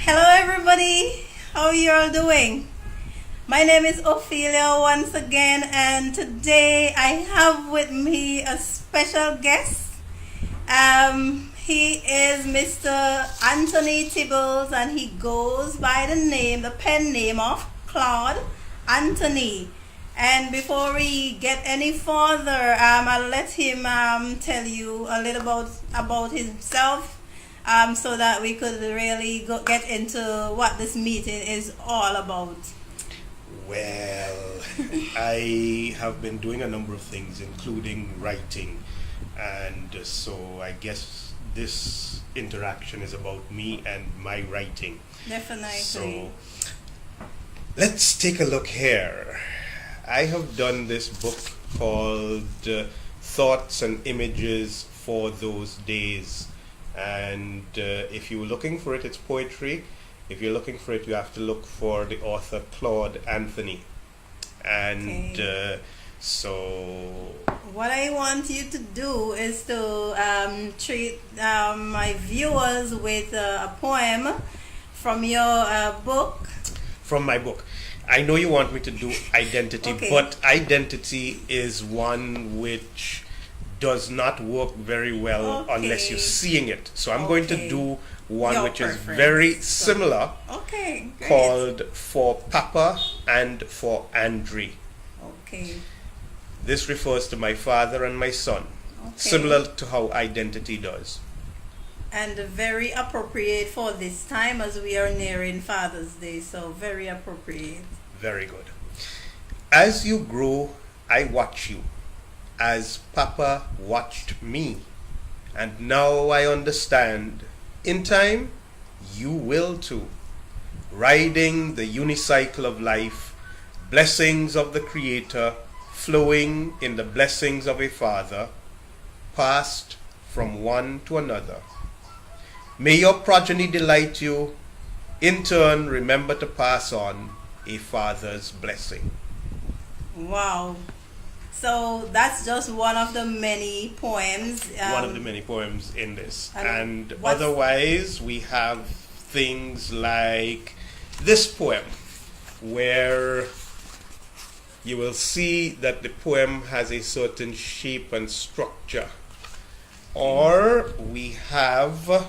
Hello, everybody. How are you all doing? My name is Ophelia once again, and today I have with me a special guest. He is Mr. Anthony Tibbles, and he goes by the pen name of Claude Anthony. And before we get any further, I'll let him tell you a little about himself, so that we could really get into what this meeting is all about. Well, I have been doing a number of things, including writing, and so I guess this interaction is about me and my writing. Definitely. So let's take a look here. I have done this book called Thoughts and Images for Those Days. And if you're looking for it, it's poetry. If you're looking for it, you have to look for the author Claude Anthony. And so what I want you to do is to treat my viewers with a poem from your book. From my book. I know you want me to do identity, Okay. but identity is one which does not work very well unless you're seeing it. So I'm going to do one Your which is preference. very similar, Okay, great. called For Papa and for Andre. Okay. This refers to my father and my son, similar to how identity does. And very appropriate for this time as we are nearing Father's Day, so very appropriate. Very good. As you grow, I watch you, as Papa watched me. And now I understand, in time, you will too. Riding the unicycle of life, blessings of the Creator, flowing in the blessings of a Father, passed from one to another. May your progeny delight you. In turn, remember to pass on a father's blessing. Wow. So that's just one of the many poems. One of the many poems in this. And what's- otherwise, we have things like this poem, where you will see that the poem has a certain shape and structure. Or we have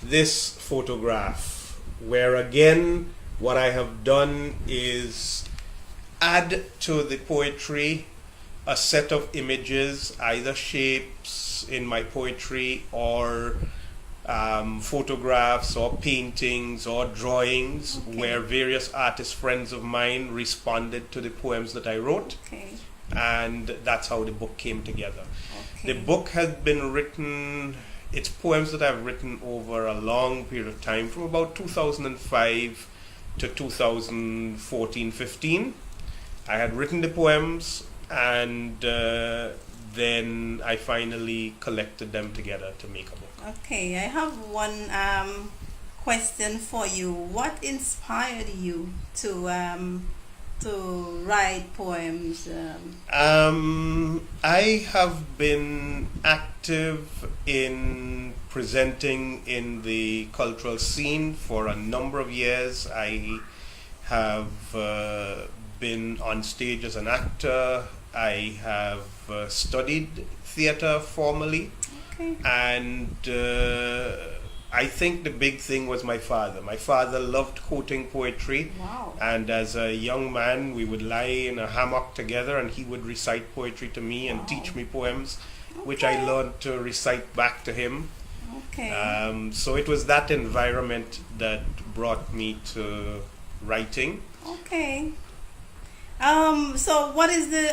this photograph, where again what I have done is add to the poetry a set of images, either shapes in my poetry or photographs or paintings or drawings, where various artist friends of mine responded to the poems that I wrote. And that's how the book came together. The book has been written, it's poems that I've written over a long period of time, from about 2005 to 2014-15. I had written the poems, and then I finally collected them together to make a book. Okay, I have one question for you. What inspired you to write poems? I have been active in presenting in the cultural scene for a number of years. I have been on stage as an actor. I have studied theater formally. And I think the big thing was my father. My father loved quoting poetry. Wow. And as a young man, we would lie in a hammock together, and he would recite poetry to me and teach me poems, which I learned to recite back to him. So it was that environment that brought me to writing. So what is the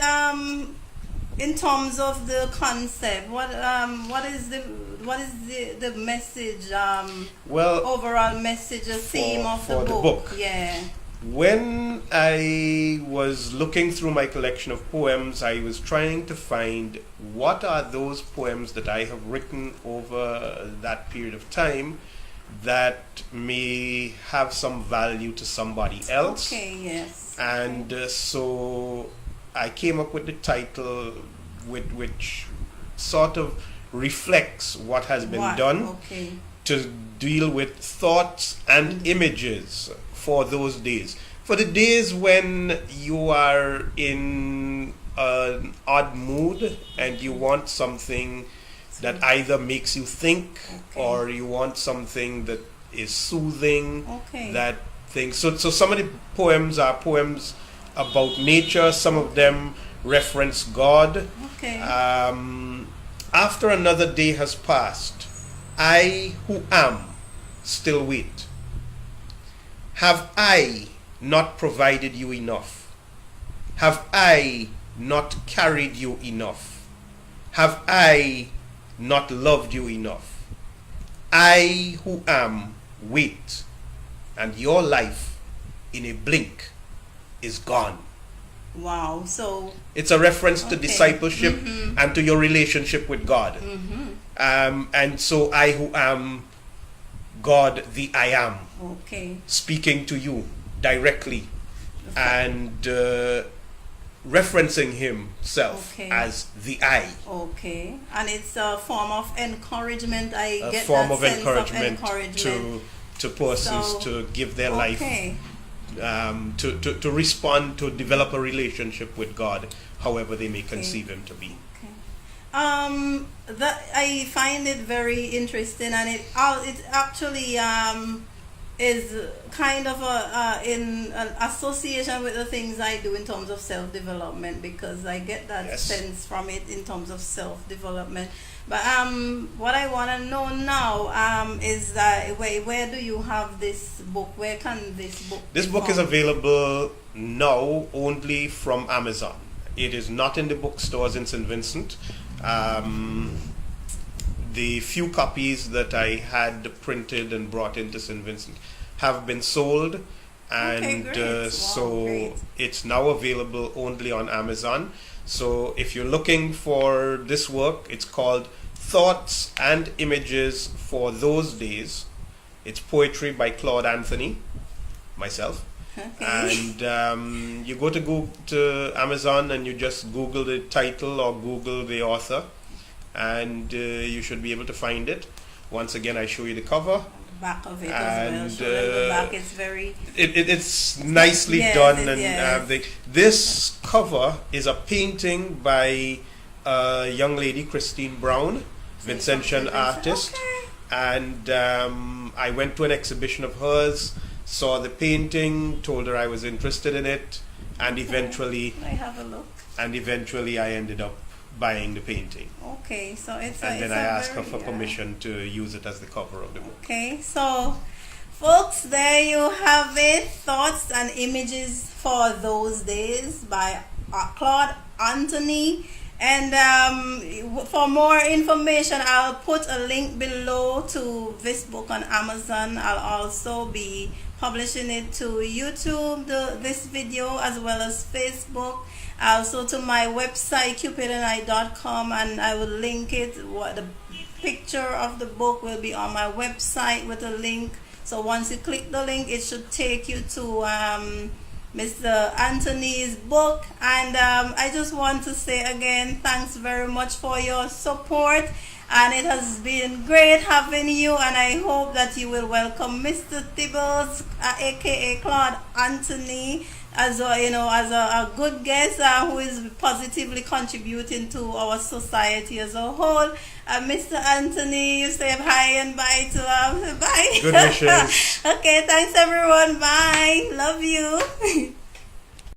in terms of the concept, what is the message, overall message, the theme of the book? When I was looking through my collection of poems, I was trying to find what are those poems that I have written over that period of time that may have some value to somebody else. And so I came up with the title which sort of reflects what has been done. to deal with thoughts and images for those days. For the days when you are in an odd mood and you want something that either makes you think, or you want something that is soothing, that thing. So some of the poems are poems about nature, some of them reference God. After another day has passed, I who am still wait. Have I not provided you enough? Have I not carried you enough? Have I not loved you enough? I who am wait, and your life in a blink is gone. Wow. So it's a reference to discipleship and to your relationship with God. And so I who am God, the I am, speaking to you directly and referencing himself as the I. And it's a form of encouragement. A form of encouragement to persons to give their life, to respond, to develop a relationship with God, however they may conceive Him to be. That I find it very interesting, and it actually is kind of in an association with the things I do in terms of self-development, because I get that sense from it in terms of self-development. But what I want to know now is that where do you have this book? Where can this book be This book is available now only from Amazon. It is not in the bookstores in St. Vincent. The few copies that I had printed and brought into St. Vincent have been sold, and it's now available only on Amazon. So if you're looking for this work, it's called Thoughts and Images for Those Days. It's poetry by Claude Anthony, myself. And you go to Amazon and you just Google the title or Google the author, and you should be able to find it. Once again, I show you the cover. Back of it as well. So the back is very. It's nicely done, and this cover is a painting by a young lady, Christine Brown, Vincentian artist, and I went to an exhibition of hers, saw the painting, told her I was interested in it, and eventually I have a look. And eventually I ended up buying the painting. So it's and then I asked her for permission to use it as the cover of the book. So folks, there you have it, Thoughts and Images for Those Days by Claude Anthony. And for more information, I'll put a link below to this book on Amazon. I'll also be publishing it to YouTube, this video, as well as Facebook. Also to my website, cupidandI.com, and I will link it. The picture of the book will be on my website with a link. So once you click the link, it should take you to Mr. Anthony's book. And I just want to say again, thanks very much for your support, and it has been great having you, and I hope that you will welcome Mr. Tibbles, aka Claude Anthony, as a good guest who is positively contributing to our society as a whole. Mr. Anthony, you say hi and bye to bye. Good wishes. Okay, thanks everyone. Bye. Love you.